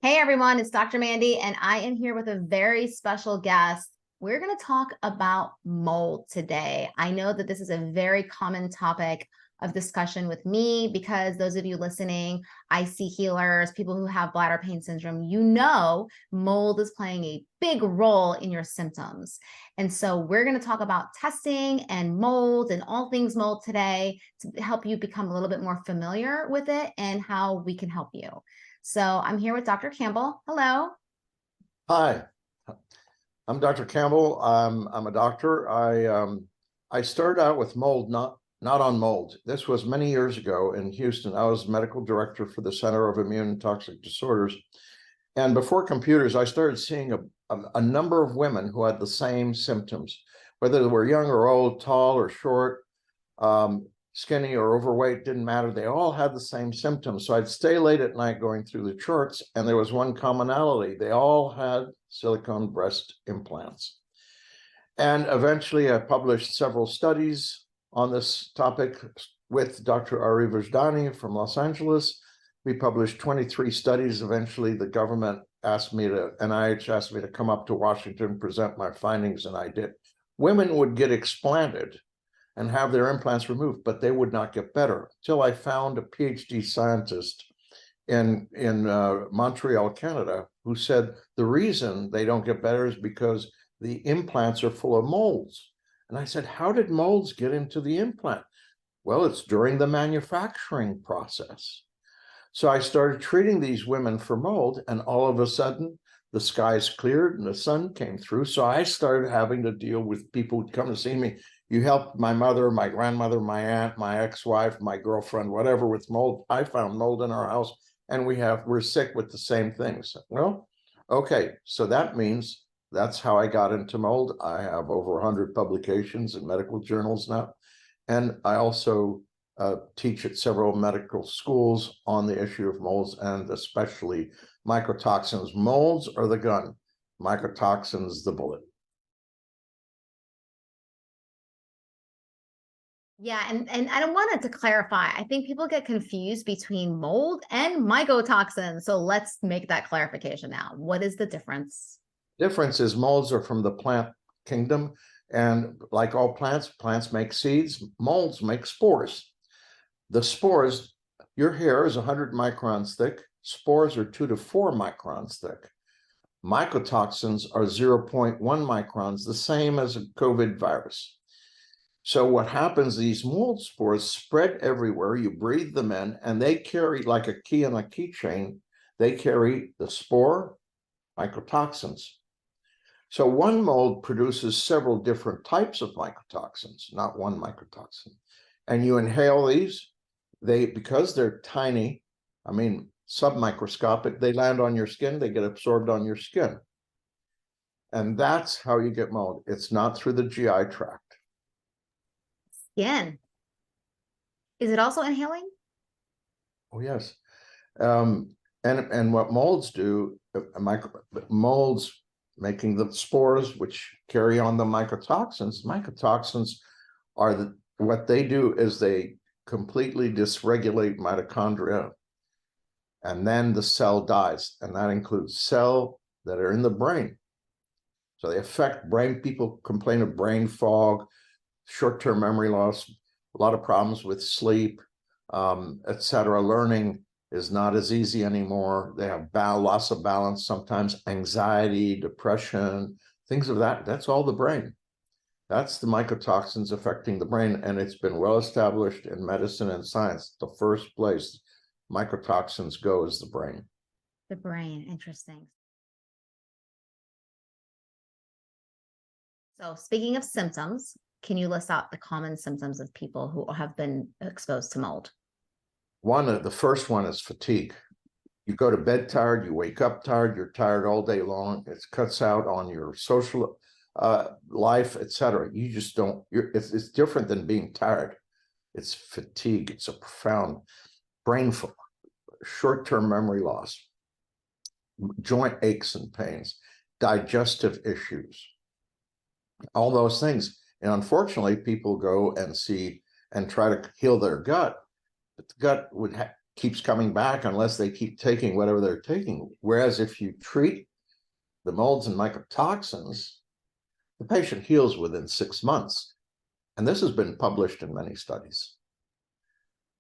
Hey everyone, it's Dr. Mandy, and I am here with a very special guest. We're going to talk about mold today. I know that this is a very common topic of discussion with me because those of you listening, IC healers, people who have bladder pain syndrome, you know mold is playing a big role in your symptoms. And so we're going to talk about testing and mold and all things mold today to help you become a little bit more familiar with it and how we can help you. So I'm here with Dr. Campbell. Hello. Hi, I'm Dr. Campbell. I'm a doctor. I started out with mold, not on mold. This was many years ago in Houston. I was medical director for the Center of Immune and Toxic Disorders. And before computers, I started seeing a number of women who had the same symptoms, whether they were young or old, tall or short, skinny or overweight, didn't matter. They all had the same symptoms. So I'd stay late at night going through the charts, and there was one commonality. They all had silicone breast implants. And eventually I published several studies on this topic with Dr. Ari Vajdani from Los Angeles. We published 23 studies. Eventually the government NIH asked me to come up to Washington, present my findings, and I did. Women would get explanted and have their implants removed, but they would not get better until I found a PhD scientist in Montreal, Canada, who said the reason they don't get better is because the implants are full of molds. And I said, how did molds get into the implant? Well, it's during the manufacturing process. So I started treating these women for mold, and all of a sudden the skies cleared and the sun came through. So I started having to deal with people who'd come to see me. You helped my mother, my grandmother, my aunt, my ex-wife, my girlfriend, whatever, with mold. I found mold in our house, and we're sick with the same things. Well, okay, so that means that's how I got into mold. I have over 100 publications in medical journals now, and I also teach at several medical schools on the issue of molds, and especially mycotoxins. Molds are the gun, mycotoxins the bullet. Yeah, and I wanted to clarify. I think people get confused between mold and mycotoxins. So let's make that clarification now. What is the difference? Difference is molds are from the plant kingdom, and like all plants make seeds, molds make spores. The spores, your hair is 100 microns thick, spores are 2 to 4 microns thick. Mycotoxins are 0.1 microns, the same as a COVID virus. So what happens, these mold spores spread everywhere, you breathe them in, and they carry, like a key in a keychain, they carry the spore, mycotoxins. So one mold produces several different types of mycotoxins, not one mycotoxin. And you inhale these, because they're tiny, I mean, submicroscopic, they land on your skin, they get absorbed on your skin. And that's how you get mold. It's not through the GI tract. Skin. Is it also inhaling? Oh, yes. And what molds do, molds making the spores, which carry on the mycotoxins. Mycotoxins are what they do is they completely dysregulate mitochondria, and then the cell dies, and that includes cells that are in the brain. So they affect brain. People complain of brain fog, short-term memory loss, a lot of problems with sleep, etc. Learning is not as easy anymore. They have loss of balance, sometimes anxiety, depression, things of that. That's all the brain. That's the mycotoxins affecting the brain, and it's been well established in medicine and science. The first place mycotoxins go is the brain. The brain, interesting. So speaking of symptoms, can you list out the common symptoms of people who have been exposed to mold? The first one is fatigue. You go to bed tired, you wake up tired, you're tired all day long. It cuts out on your social life, etc. You just don't, it's different than being tired. It's fatigue. It's a profound brain fog, short-term memory loss, joint aches and pains, digestive issues, all those things. And unfortunately, people go and try to heal their gut, but the gut keeps coming back unless they keep taking whatever they're taking. Whereas if you treat the molds and mycotoxins, the patient heals within 6 months. And this has been published in many studies.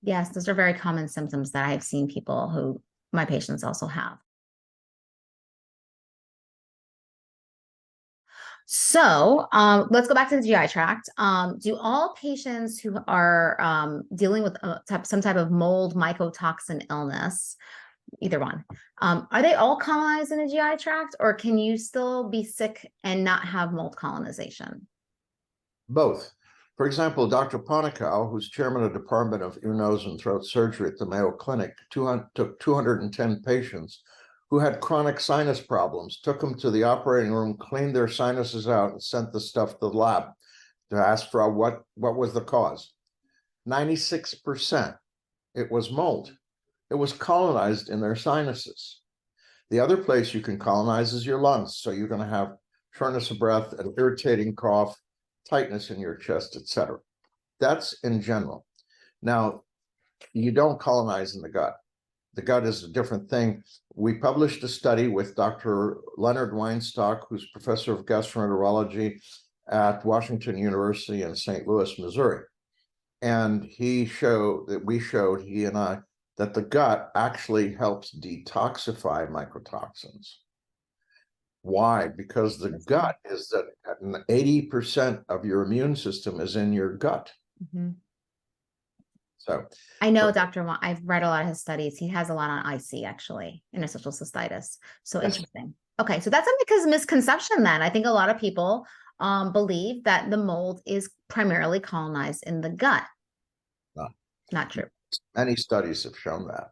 Yes, those are very common symptoms that I've seen people who my patients also have. So let's go back to the GI tract. Do all patients who are dealing with some type of mold mycotoxin illness, either one, are they all colonized in the GI tract, or can you still be sick and not have mold colonization? Both. For example, Dr. Ponikow, who's chairman of the Department of Ear, Nose, and Throat Surgery at the Mayo Clinic, took 210 patients who had chronic sinus problems, took them to the operating room, cleaned their sinuses out, and sent the stuff to the lab to ask for what was the cause. 96%, it was mold. It was colonized in their sinuses. The other place you can colonize is your lungs. So you're going to have shortness of breath, an irritating cough, tightness in your chest, etc. That's in general. Now, you don't colonize in the gut. The gut is a different thing. We published a study with Dr. Leonard Weinstock, who's professor of gastroenterology at Washington University in St. Louis, Missouri. And he and I, that the gut actually helps detoxify mycotoxins. Why? Because the gut is that 80% of your immune system is in your gut. Mm-hmm. So I know Dr. I've read a lot of his studies. He has a lot on IC, actually, interstitial cystitis. So yes. Interesting. Okay, so that's a misconception then. I think a lot of people believe that the mold is primarily colonized in the gut. No. Not true. Many studies have shown that.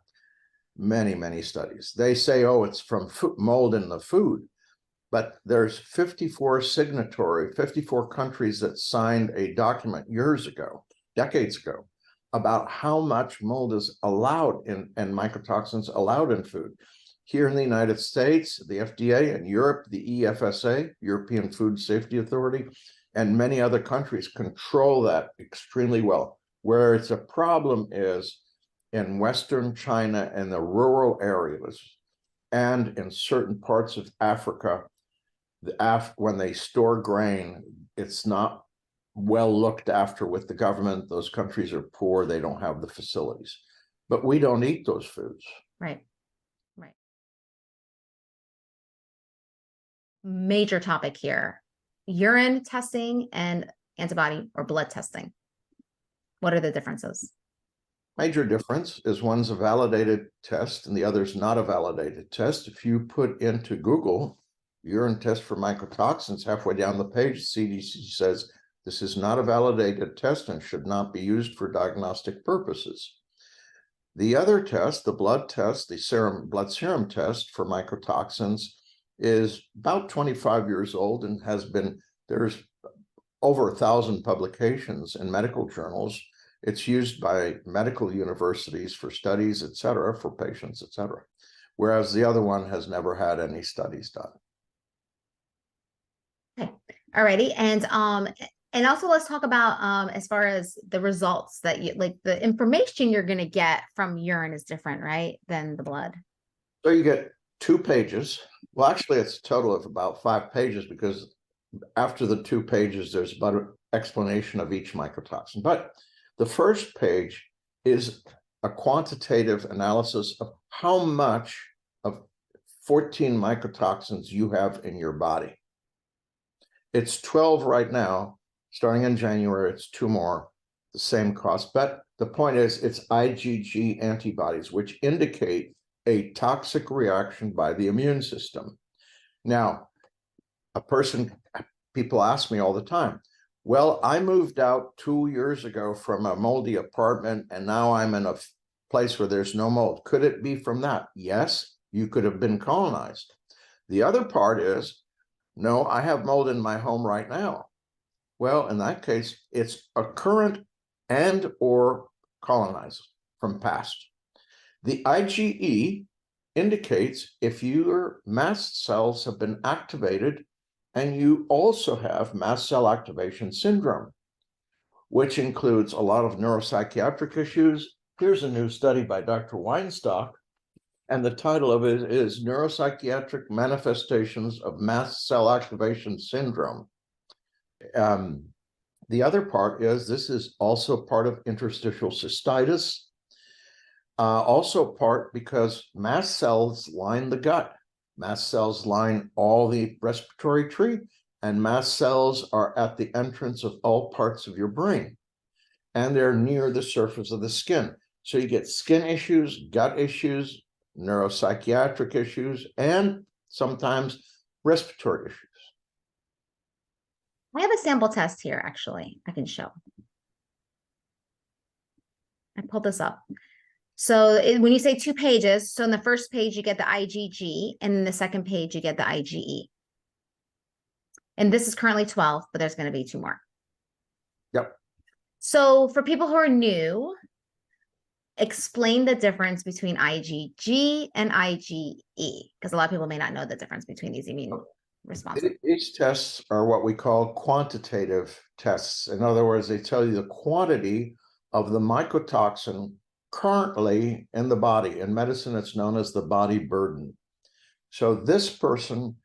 Many studies. They say, oh, it's from mold in the food. But there's 54 countries that signed a document decades ago, about how much mold is allowed in and mycotoxins allowed in food. Here in the United States, the FDA, and Europe, the EFSA, European Food Safety Authority, and many other countries control that extremely well. Where it's a problem is in Western China and the rural areas, and in certain parts of Africa, when they store grain, it's not well looked after with the government. Those countries are poor, they don't have the facilities. But we don't eat those foods. Right. Major topic here: urine testing and antibody or blood testing. What are the differences? Major difference is one's a validated test and the other's not a validated test. If you put into Google urine test for mycotoxins, halfway down the page, CDC says this is not a validated test and should not be used for diagnostic purposes. The other test, the blood test, the blood serum test for mycotoxins, is about 25 years old and there's over 1,000 publications in medical journals. It's used by medical universities for studies, et cetera, for patients, et cetera. Whereas the other one has never had any studies done. Okay. All righty. And also let's talk about as far as the results that you like, the information you're going to get from urine is different, right, than the blood. So you get 2 pages. Well, actually, it's a total of about 5 pages, because after the 2 pages, there's about an explanation of each mycotoxin. But the first page is a quantitative analysis of how much of 14 mycotoxins you have in your body. It's 12 right now. Starting in January, it's 2 more, the same cost. But the point is, it's IgG antibodies, which indicate a toxic reaction by the immune system. Now, people ask me all the time, well, I moved out 2 years ago from a moldy apartment, and now I'm in a place where there's no mold. Could it be from that? Yes, you could have been colonized. The other part is, no, I have mold in my home right now. Well, in that case, it's a current and or colonized from past. The IgE indicates if your mast cells have been activated, and you also have mast cell activation syndrome, which includes a lot of neuropsychiatric issues Here's a new study by Dr. Weinstock, and the title of it is Neuropsychiatric Manifestations of Mast Cell Activation Syndrome. The other part is this is also part of interstitial cystitis, also part because mast cells line the gut. Mast cells line all the respiratory tree, and mast cells are at the entrance of all parts of your brain, and they're near the surface of the skin. So you get skin issues, gut issues, neuropsychiatric issues, and sometimes respiratory issues. I have a sample test here, actually, I can show. I pulled this up. So when you say 2 pages, so in the first page, you get the IgG, and in the second page, you get the IgE. And this is currently 12, but there's going to be 2 more. Yep. So for people who are new, explain the difference between IgG and IgE, because a lot of people may not know the difference between these immune responses. These tests are what we call quantitative tests. In other words, they tell you the quantity of the mycotoxin currently in the body. In medicine, it's known as the body burden. So this person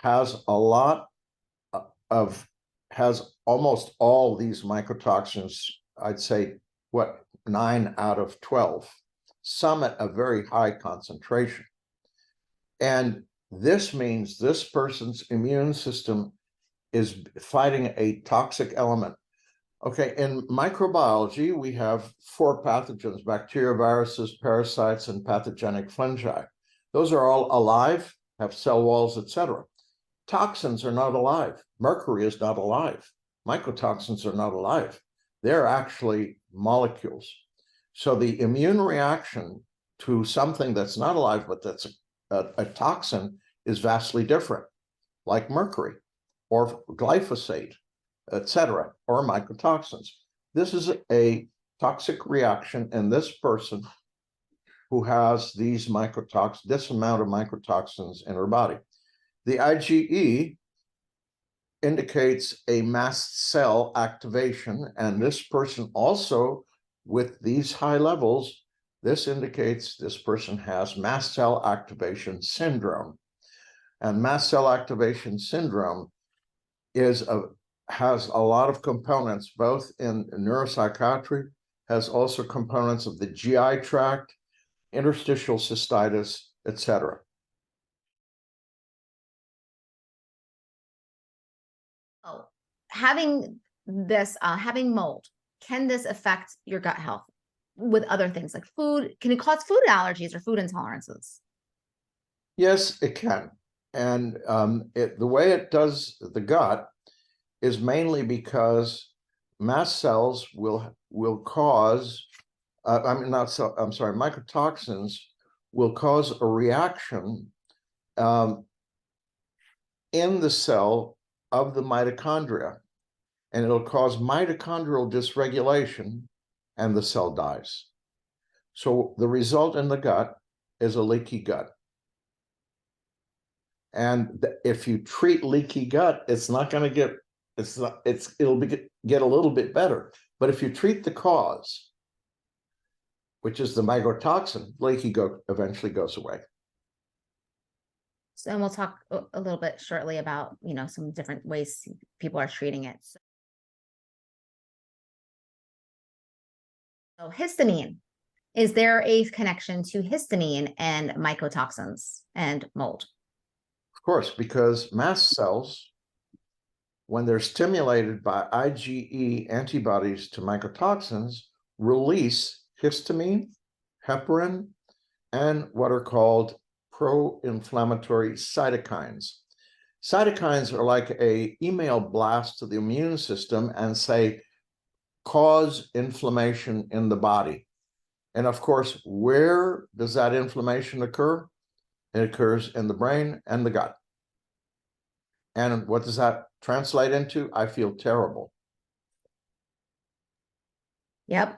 has a lot has almost all these mycotoxins, I'd say, 9 out of 12, some at a very high concentration. And this means this person's immune system is fighting a toxic element. Okay, in microbiology, we have 4 pathogens: bacteria, viruses, parasites, and pathogenic fungi. Those are all alive, have cell walls, etc. Toxins are not alive. Mercury is not alive. Mycotoxins are not alive. They're actually molecules. So the immune reaction to something that's not alive, but that's a toxin, is vastly different, like mercury or glyphosate, etc., or mycotoxins. This is a toxic reaction in this person who has these mycotoxins, this amount of mycotoxins in her body. The IgE indicates a mast cell activation, and this person also, with these high levels, this indicates this person has mast cell activation syndrome. And mast cell activation syndrome has a lot of components, both in neuropsychiatry, has also components of the GI tract, interstitial cystitis, etc. Oh, having this, having mold, can this affect your gut health with other things like food? Can it cause food allergies or food intolerances? Yes, it can. And the way it does the gut is mainly because mast cells will cause, mycotoxins will cause a reaction in the cell of the mitochondria, and it'll cause mitochondrial dysregulation, and the cell dies. So the result in the gut is a leaky gut. And if you treat leaky gut, it's not going to get, it'll get a little bit better. But if you treat the cause, which is the mycotoxin, leaky gut eventually goes away. So, and we'll talk a little bit shortly about, some different ways people are treating it. So histamine, is there a connection to histamine and mycotoxins and mold? Of course, because mast cells, when they're stimulated by IgE antibodies to mycotoxins, release histamine, heparin, and what are called pro-inflammatory cytokines. Cytokines are like an email blast to the immune system and say, cause inflammation in the body. And of course, where does that inflammation occur? It occurs in the brain and the gut. And what does that translate into? I feel terrible. Yep.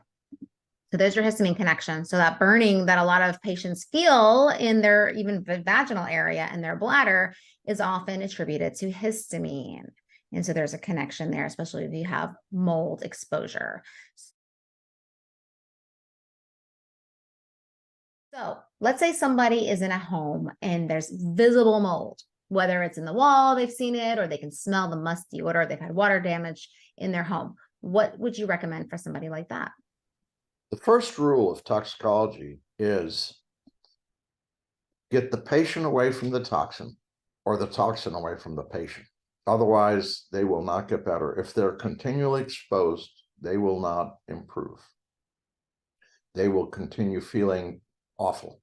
So there's your histamine connection. So that burning that a lot of patients feel in their even vaginal area and their bladder is often attributed to histamine. And so there's a connection there, especially if you have mold exposure. So let's say somebody is in a home and there's visible mold, whether it's in the wall, they've seen it, or they can smell the musty odor, they've had water damage in their home. What would you recommend for somebody like that? The first rule of toxicology is get the patient away from the toxin or the toxin away from the patient. Otherwise, they will not get better. If they're continually exposed, they will not improve. They will continue feeling awful.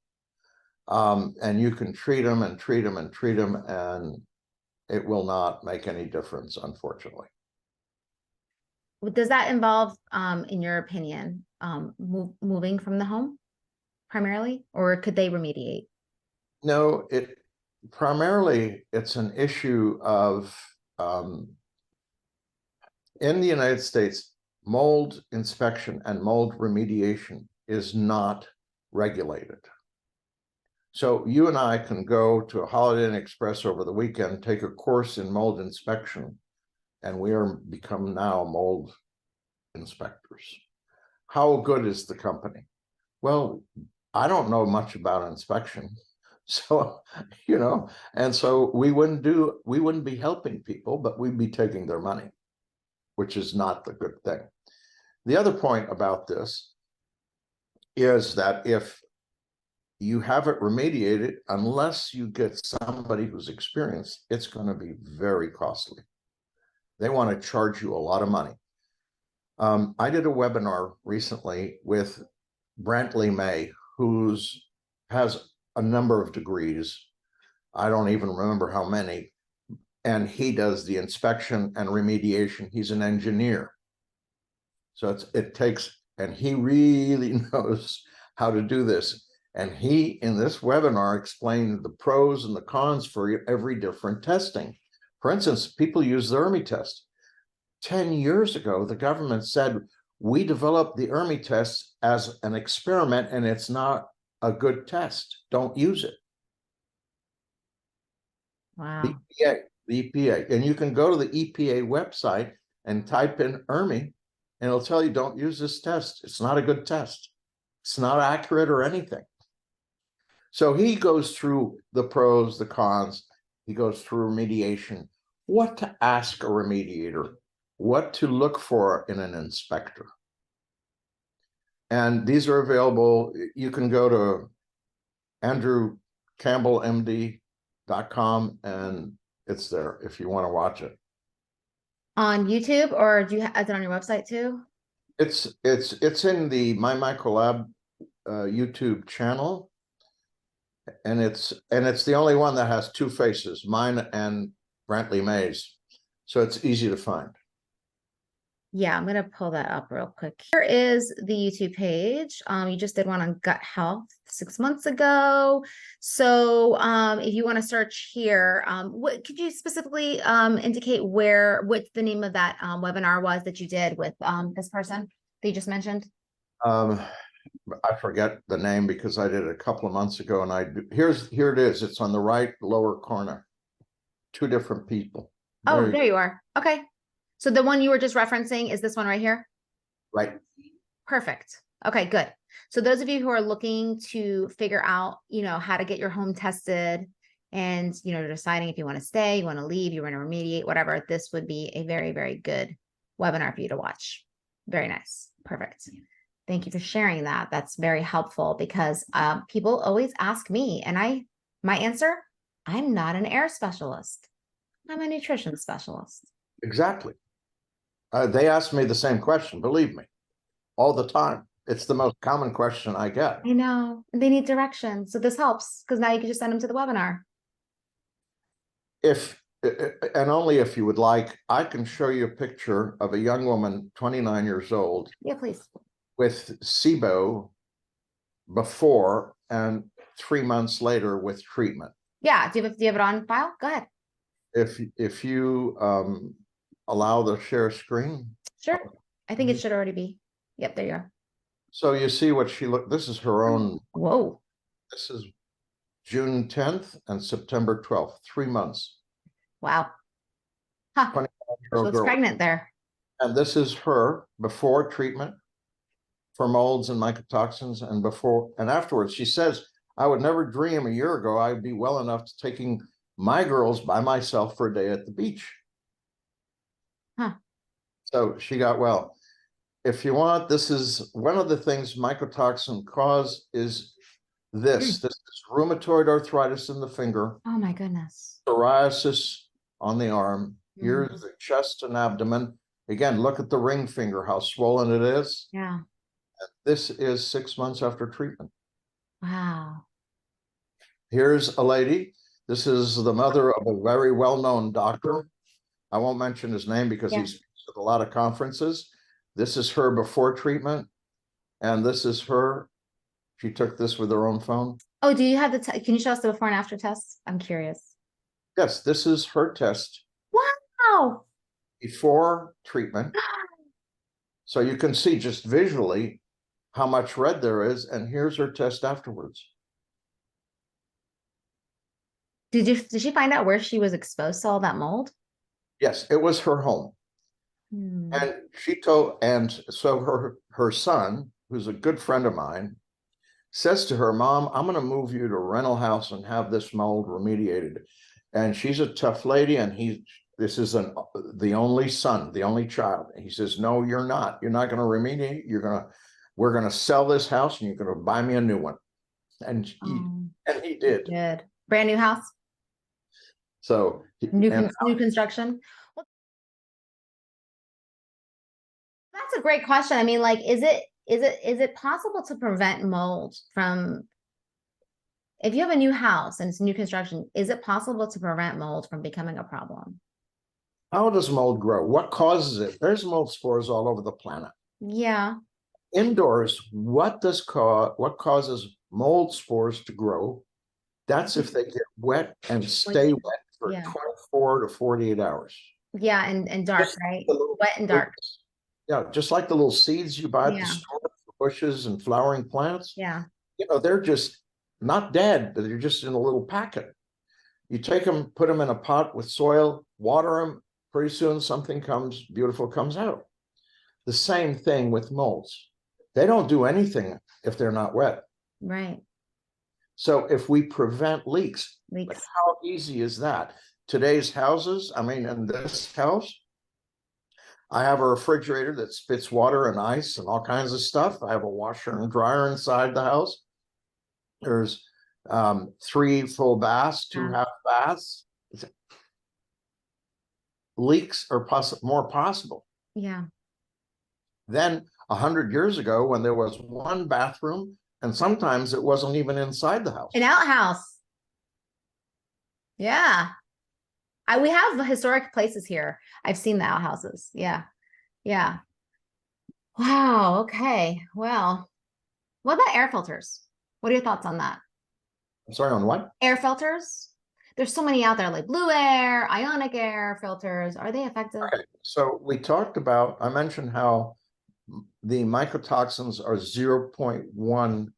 And you can treat them and treat them and treat them, and it will not make any difference, unfortunately. Does that involve, in your opinion, moving from the home primarily, or could they remediate? No, primarily it's an issue of in the United States, mold inspection and mold remediation is not regulated. So you and I can go to a Holiday Inn Express over the weekend, take a course in mold inspection, and we are become now mold inspectors. How good is the company? Well, I don't know much about inspection. So, and so we wouldn't be helping people, but we'd be taking their money, which is not the good thing. The other point about this is that if you have it remediated, unless you get somebody who's experienced, it's going to be very costly. They want to charge you a lot of money. I did a webinar recently with Brantley May, has a number of degrees. I don't even remember how many. And he does the inspection and remediation. He's an engineer. So and he really knows how to do this. And he, in this webinar, explained the pros and the cons for every different testing. For instance, people use the URMI test. 10 years ago, the government said, we developed the URMI test as an experiment and it's not a good test. Don't use it. Wow. The EPA. And you can go to the EPA website and type in URMI and it'll tell you don't use this test. It's not a good test. It's not accurate or anything. So he goes through the pros, the cons. He goes through remediation, what to ask a remediator, what to look for in an inspector. And these are available. You can go to andrewcampbellmd.com and it's there if you want to watch it. On YouTube, or is it on your website too? It's in the My Microlab YouTube channel. And it's the only one that has two faces, mine and Brantley May's. So it's easy to find. Yeah, I'm gonna pull that up real quick. Here is the YouTube page. You just did one on gut health 6 months ago. So if you want to search here, what could you specifically indicate what the name of that webinar was that you did with this person that you just mentioned? I forget the name because I did it a couple of months ago, and here it is. It's on the right lower corner. Two different people. Oh, there you are. Okay. So the one you were just referencing is this one right here? Right. Perfect. Okay, good. So those of you who are looking to figure out, how to get your home tested and, deciding if you want to stay, you want to leave, you want to remediate, whatever, this would be a very, very good webinar for you to watch. Very nice. Perfect. Thank you for sharing that. That's very helpful because people always ask me, and my answer, I'm not an air specialist. I'm a nutrition specialist. Exactly. They ask me the same question, believe me, all the time. It's the most common question I get. I know. They need direction. So this helps because now you can just send them to the webinar. And only if you would like, I can show you a picture of a young woman, 29 years old. Yeah, please. With SIBO before and 3 months later with treatment. Yeah. Do you have it on file? Go ahead. If you allow the share screen. Sure. I think it should already be. Yep, there you are. So you see what this is her own. Whoa. This is June 10th and September 12th, 3 months. Wow. Huh. She looks pregnant there. And this is her before treatment, for molds and mycotoxins, and before and afterwards. She says, I would never dream a year ago I'd be well enough to taking my girls by myself for a day at the beach. Huh. So she got well. If you want, this is one of the things mycotoxin cause is this. This is rheumatoid arthritis in the finger, Oh my goodness. psoriasis on the arm. Mhm. Here's the chest and abdomen. Again, look at the ring finger, how swollen it is. Yeah. This is 6 months after treatment. Wow. Here's a lady. This is the mother of a very well-known doctor. I won't mention his name because Yeah. he speaks at a lot of conferences. This is her before treatment, and this is her. She took this with her own phone. Oh, do you have can you show us the before and after tests? I'm curious. Yes, this is her test Wow. before treatment. So you can see just visually how much red there is, and here's her test afterwards. Did she find out where she was exposed to all that mold? Yes, it was her home. And she told, and so her son, who's a good friend of mine, says to her, Mom, I'm going to move you to a rental house and have this mold remediated. And she's a tough lady, and this is the only son, the only child. And he says, no, you're not. You're not going to remediate. We're going to sell this house, and you're going to buy me a new one. And he did. Good. Brand new house. So New construction. Well, that's a great question. I mean, like, is it possible to prevent mold from, if you have a new house and it's new construction, is it possible to prevent mold from becoming a problem? How does mold grow? What causes it? There's mold spores all over the planet. Yeah. Indoors, what causes mold spores to grow? That's if they get wet and stay wet for 24 to 48 hours. Yeah, and dark, right? Wet and dark. Yeah, just like the little seeds you buy at the store for bushes and flowering plants. Yeah. They're just not dead, but they're just in a little packet. You take them, put them in a pot with soil, water them, pretty soon something beautiful comes out. The same thing with molds. They don't do anything if they're not wet. Right. So if we prevent leaks, like how easy is that? Today's houses, I mean, in this house, I have a refrigerator that spits water and ice and all kinds of stuff. I have a washer and dryer inside the house. There's 3 full baths, 2 half baths. Leaks are more possible. Yeah. Then 100 years ago, when there was 1 bathroom, and sometimes it wasn't even inside the house. An outhouse. Yeah. We have historic places here. I've seen the outhouses. Yeah. Yeah. Wow. Okay. Well, what about air filters? What are your thoughts on that? I'm sorry, on what? Air filters. There's so many out there, like blue air, ionic air filters. Are they effective? Okay. So we talked about, I mentioned how the mycotoxins are 0.1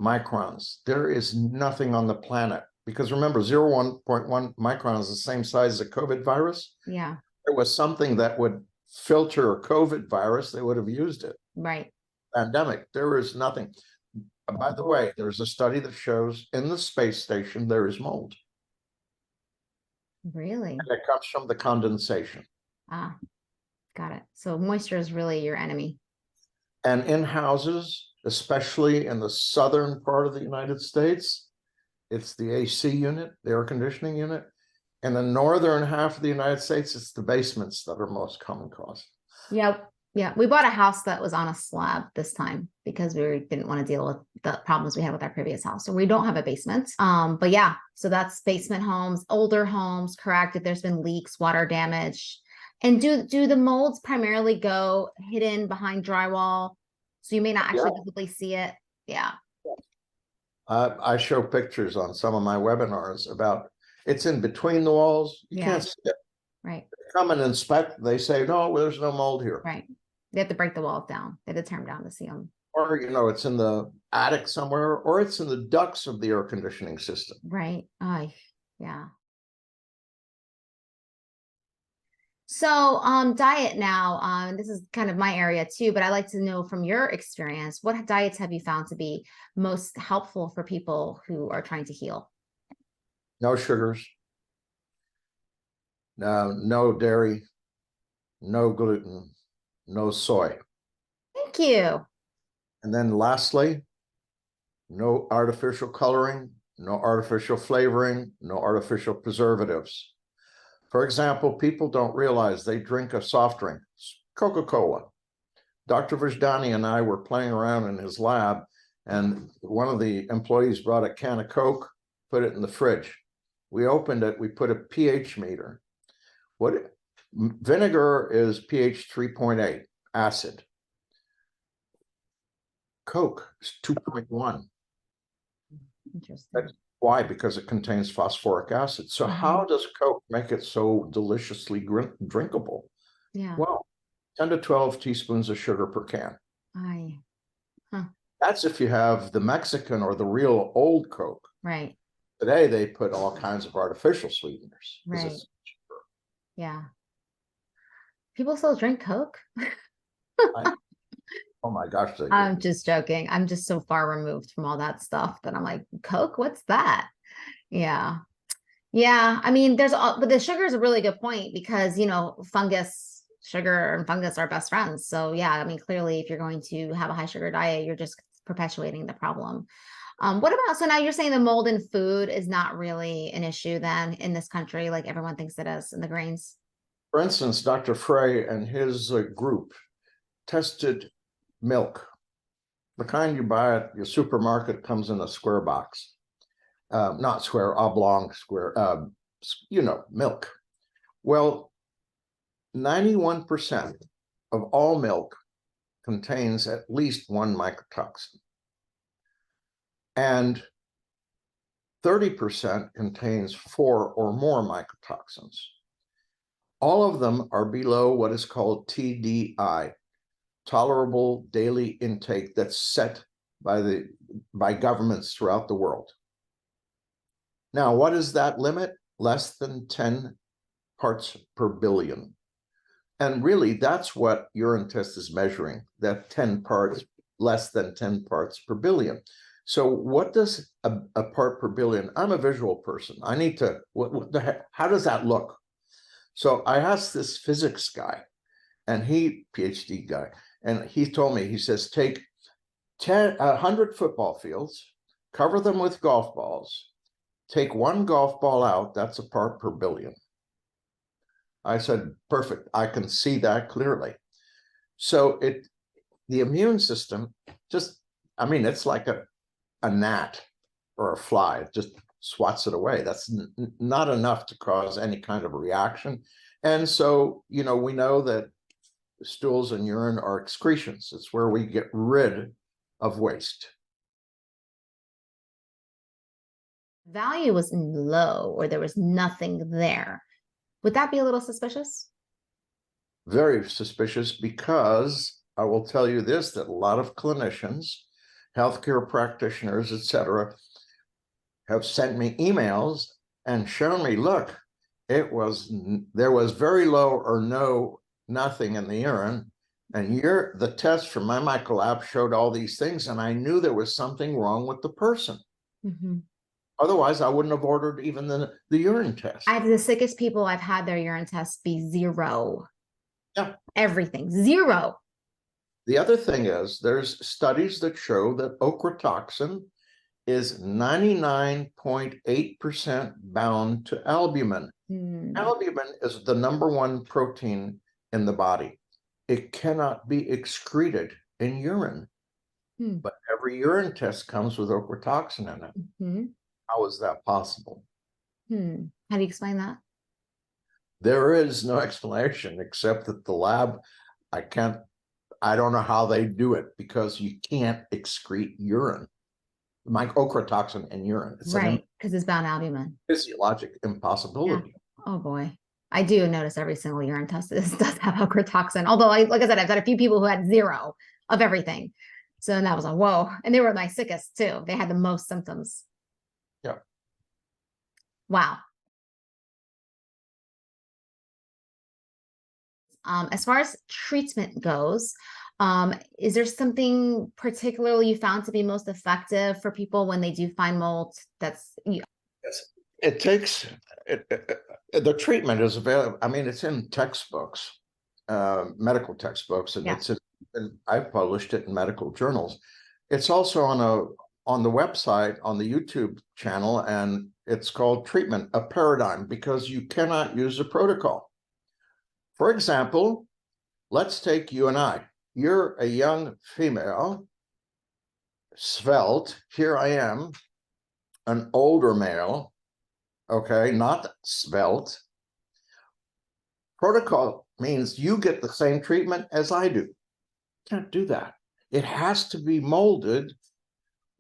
microns. There is nothing on the planet, because remember, 0.1 microns is the same size as a COVID virus. Yeah. If there was something that would filter a COVID virus, they would have used it. Right. Pandemic, there is nothing. By the way, there's a study that shows in the space station there is mold. Really? And it comes from the condensation. Ah, got it. So moisture is really your enemy. And in houses, especially in the southern part of the United States, it's the AC unit, the air conditioning unit. In the northern half of the United States, it's the basements that are most common cause. Yep. Yeah. We bought a house that was on a slab this time because we didn't want to deal with the problems we had with our previous house. So we don't have a basement. But yeah, so that's basement homes, older homes, correct. If there's been leaks, water damage. And do the molds primarily go hidden behind drywall? So you may not actually visibly see it. Yeah. I show pictures on some of my webinars about it's in between the walls. You can't see it. Right. They come and inspect. They say, no, there's no mold here. Right. They have to break the walls down. They have to tear them down to see them. Or, it's in the attic somewhere, or it's in the ducts of the air conditioning system. Right. Yeah. So, diet now, this is kind of my area too, but I like to know from your experience, what diets have you found to be most helpful for people who are trying to heal? No sugars, no dairy, no gluten, no soy. Thank you. And then lastly, no artificial coloring, no artificial flavoring, no artificial preservatives. For example, people don't realize they drink a soft drink, Coca-Cola. Dr. Vajdaani and I were playing around in his lab, and one of the employees brought a can of Coke, put it in the fridge. We opened it, we put a pH meter. Vinegar is pH 3.8, acid. Coke is 2.1. Interesting. That's why? Because it contains phosphoric acid. So how does Coke make it so deliciously drinkable? Yeah. Well, 10 to 12 teaspoons of sugar per can. Huh. That's if you have the Mexican or the real old Coke. Right. Today, they put all kinds of artificial sweeteners. Right. Yeah. People still drink Coke? Oh my gosh, they do. I'm just joking. I'm just so far removed from all that stuff that I'm like, Coke, what's that? Yeah. Yeah. I mean, but the sugar is a really good point because, sugar and fungus are best friends. So yeah, I mean, clearly if you're going to have a high sugar diet, you're just perpetuating the problem. What about, so now you're saying the mold in food is not really an issue then in this country, like everyone thinks it is in the grains? For instance, Dr. Frey and his group tested milk. The kind you buy at your supermarket comes in a square box. Not square, oblong square, milk. Well, 91% of all milk contains at least one mycotoxin. And 30% contains 4 or more mycotoxins. All of them are below what is called TDI, tolerable daily intake, that's set by governments throughout the world. Now, what is that limit? Less than 10 parts per billion. And really, that's what urine test is measuring, that 10 parts, less than 10 parts per billion. So what does a part per billion? I'm a visual person. I need to, what the heck, how does that look? So I asked this physics guy, and PhD guy, and he told me, he says, take 100 football fields, cover them with golf balls, take one golf ball out, that's a part per billion. I said, perfect, I can see that clearly. So the immune system it's like a gnat or a fly, it just swats it away. That's not enough to cause any kind of reaction. And so, we know that stools and urine are excretions. It's where we get rid of waste. Value was low or there was nothing there. Would that be a little suspicious? Very suspicious, because I will tell you this, that a lot of clinicians, healthcare practitioners, etc., have sent me emails and shown me, look, there was very low or nothing in the urine, and the test from my microlab showed all these things, and I knew there was something wrong with the person. Otherwise, I wouldn't have ordered even the urine test. I have the sickest people, I've had their urine tests be 0. Yeah. Everything, 0. The other thing is, there's studies that show that ochratoxin is 99.8% bound to albumin. Albumin is the #1 protein in the body. It cannot be excreted in urine, but every urine test comes with ochratoxin in it. How is that possible? How do you explain that? There is no explanation except that the lab, I don't know how they do it, because you can't excrete urine. Ochratoxin in urine. It's right, because it's bound albumin. Physiologic impossibility. Yeah. Oh boy. I do notice every single urine test does have ochratoxin. Although, like I said, I've had a few people who had 0 of everything. So that was a whoa. And they were my sickest too. They had the most symptoms. Yeah. Wow. As far as treatment goes, is there something particularly you found to be most effective for people when they do find mold? Yes. It takes the treatment is available. I mean, it's in textbooks, medical textbooks, and and I've published it in medical journals. It's also on the website, on the YouTube channel, and it's called Treatment, a Paradigm, because you cannot use a protocol. For example, let's take you and I. You're a young female, svelte. Here I am, an older male, okay, not svelte. Protocol means you get the same treatment as I do. Can't do that. It has to be molded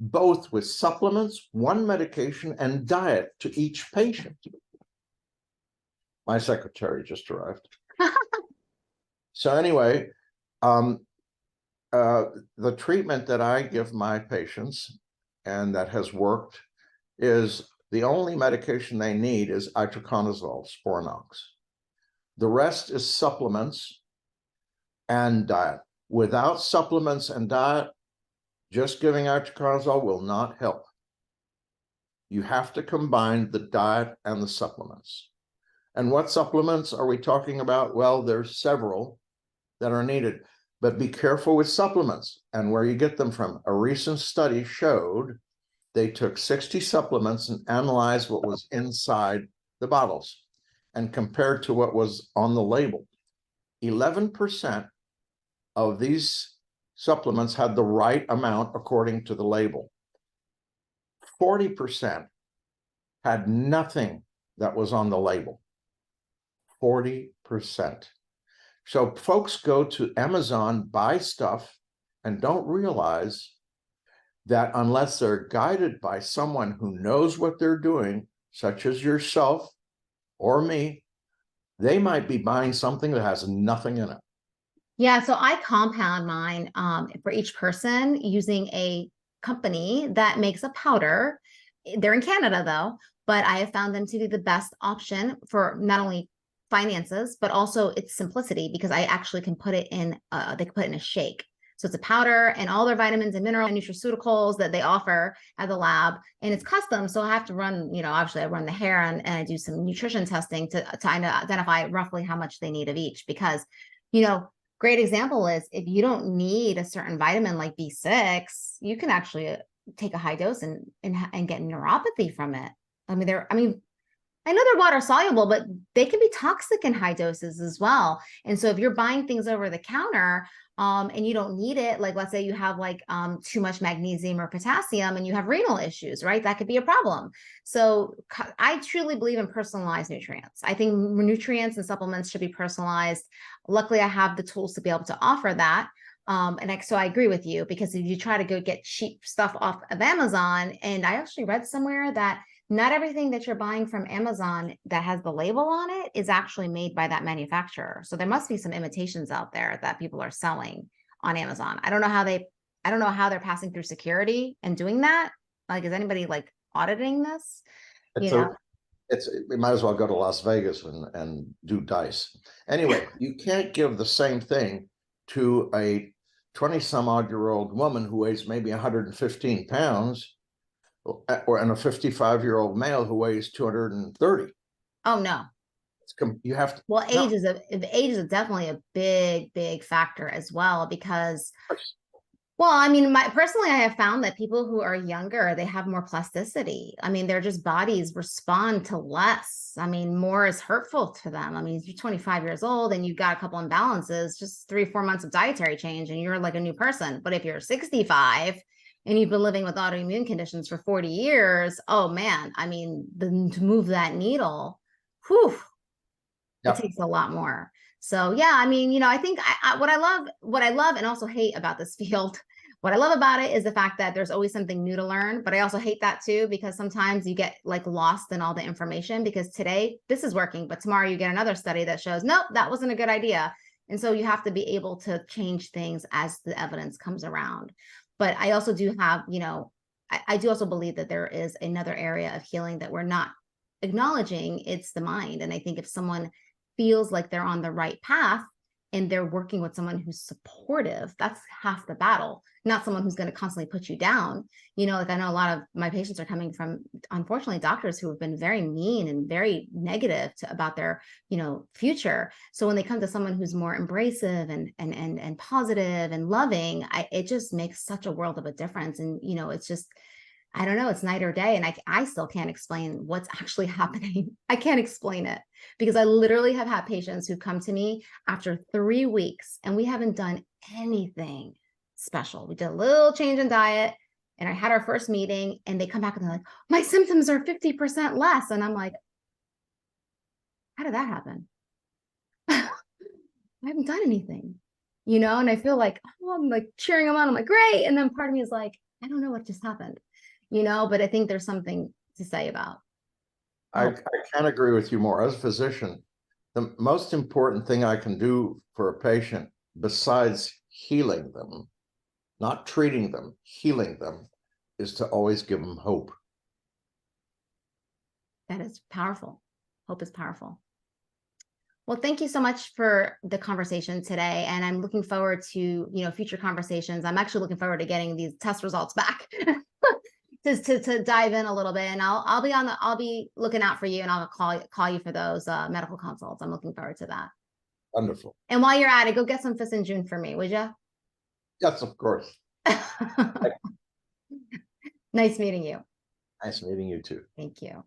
both with supplements, one medication, and diet to each patient. My secretary just arrived. So anyway, the treatment that I give my patients and that has worked is the only medication they need is itraconazole, Sporanox. The rest is supplements and diet. Without supplements and diet, just giving itraconazole will not help. You have to combine the diet and the supplements. And what supplements are we talking about? Well, there's several that are needed, but be careful with supplements and where you get them from. A recent study showed they took 60 supplements and analyzed what was inside the bottles and compared to what was on the label. 11% of these supplements had the right amount according to the label. 40% had nothing that was on the label. 40%. So folks go to Amazon, buy stuff, and don't realize that unless they're guided by someone who knows what they're doing, such as yourself or me, they might be buying something that has nothing in it. Yeah, so I compound mine for each person using a company that makes a powder. They're in Canada though, but I have found them to be the best option for not only finances, but also its simplicity, because I actually can put it in, they can put it in a shake. So it's a powder and all their vitamins and minerals and nutraceuticals that they offer at the lab. And it's custom. So I have to run, obviously I run the hair and I do some nutrition testing to identify roughly how much they need of each, because, great example is if you don't need a certain vitamin like B6, you can actually take a high dose and get neuropathy from it. I know they're water soluble, but they can be toxic in high doses as well. And so if you're buying things over the counter and you don't need it, like let's say you have too much magnesium or potassium and you have renal issues, right? That could be a problem. So I truly believe in personalized nutrients. I think nutrients and supplements should be personalized. Luckily, I have the tools to be able to offer that. So I agree with you, because if you try to go get cheap stuff off of Amazon, and I actually read somewhere that not everything that you're buying from Amazon that has the label on it is actually made by that manufacturer. So there must be some imitations out there that people are selling on Amazon. I don't know how they're passing through security and doing that. Like, is anybody auditing this? We might as well go to Las Vegas and do dice. Anyway, you can't give the same thing to a 20-some-odd-year-old woman who weighs maybe 115 pounds and a 55-year-old male who weighs 230. Oh no. You have to. Well, age is definitely a big factor as well, because personally, I have found that people who are younger, they have more plasticity. Their just bodies respond to less. More is hurtful to them. You're 25 years old and you've got a couple imbalances, just 3-4 months of dietary change, and you're like a new person. But if you're 65 and you've been living with autoimmune conditions for 40 years, oh man, to move that needle, whew, Yep. It takes a lot more. So yeah, I think what I love and also hate about this field, what I love about it is the fact that there's always something new to learn, but I also hate that too, because sometimes you get lost in all the information, because today this is working, but tomorrow you get another study that shows, nope, that wasn't a good idea. And so you have to be able to change things as the evidence comes around. But I also do have, I do also believe that there is another area of healing that we're not acknowledging. It's the mind. And I think if someone feels like they're on the right path, and they're working with someone who's supportive, that's half the battle, not someone who's going to constantly put you down. You know, like I know a lot of my patients are coming from, unfortunately, doctors who have been very mean and very negative about their, you know, future. So when they come to someone who's more embracive and positive and loving, it just makes such a world of a difference. And, you know, it's just, I don't know, it's night or day. And I still can't explain what's actually happening. I can't explain it because I literally have had patients who come to me after 3 weeks and we haven't done anything special. We did a little change in diet and I had our first meeting and they come back and they're like, my symptoms are 50% less. And I'm like, how did that happen? I haven't done anything, you know? And I feel like, oh, I'm like cheering them on. I'm like, great. And then part of me is like, I don't know what just happened, you know, but I think there's something to say about. I can't agree with you more. As a physician, the most important thing I can do for a patient, besides healing them, not treating them, healing them, is to always give them hope. That is powerful. Hope is powerful. Well, thank you so much for the conversation today. And I'm looking forward to, you know, future conversations. I'm actually looking forward to getting these test results back to dive in a little bit. And I'll be looking out for you and I'll call you for those medical consults. I'm looking forward to that. Wonderful. And while you're at it, go get some Fist in June for me, would you? Yes, of course. Nice meeting you. Nice meeting you too. Thank you.